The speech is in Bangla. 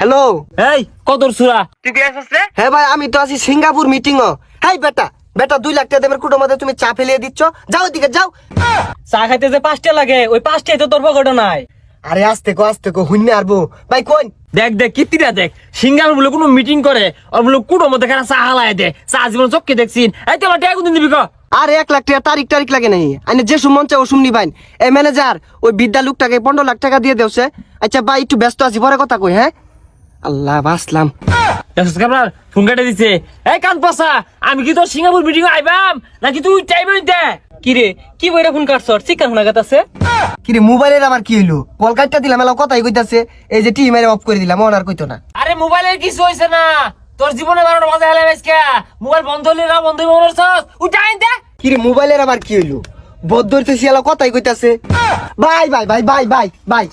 হ্যালো এই কতর সুরা তুই কি আসছ রে? হ্যাঁ ভাই আমি তো আছি সিঙ্গাপুর মিটিং ও। হাই বেটা বেটা 2 লাখ টাকা দেবের কুটোর মধ্যে তুমি চা ফেলিয়ে দিচ্ছ, যাও দিকে যাও। চা খাইতে যে 5টা লাগে ওই 5টাই তো তোর পকেটে নাই। আরে আস্তে কো হুইনে আরবো ভাই কোন। দেখ দেখ কিতিরা দেখ সিঙ্গার বলে কোনো মিটিং করে আর বলে কুটোর মধ্যে খানা চা হালায় দে, চা জীবন চোখকে দেখছিন। এই তোমার টাকা কোনদিন দিবি ক? আরে 1 লাখ টাকা তারিখ লাগে নাই, আইনে যে সুমন চাও সুমনি ভাই। এই ম্যানেজার ওই বিদ্যা লোকটাকে 15 লাখ টাকা দিয়ে দেওছে। আচ্ছা ভাই একটু ব্যস্ত আছি, পরে কথা কই। হ্যাঁ আল্লাহ বাসলাম। আপনার ফোন কাটে দিছে। এই কান পাসা আমি কি তোর সিঙ্গাপুর মিটিং আইবাম নাকি তুই টাইম হইতে? কি রে কি বইরা ফোন কাটছ? চিকান ফোন আগাতাছে কিরে মোবাইলের আবার কি হইলো? কল কাটটা দিলাম এলা কথাই কইতাছে। এই যে টিম এর অফ করে দিলাম, ওনার কইতো না। আরে মোবাইলের কিছু হইছে না, তোর জীবনে 12টা বাজে হেলে আজকে মোবাইল বন্ধ হইলে না বন্ধ হইব মনে হচ্ছে উঠা আইতে। কিরে মোবাইলের আবার কি হইলো? বদ্ধ হইতেছি এলা কথাই কইতাছে। Bye bye bye bye bye bye.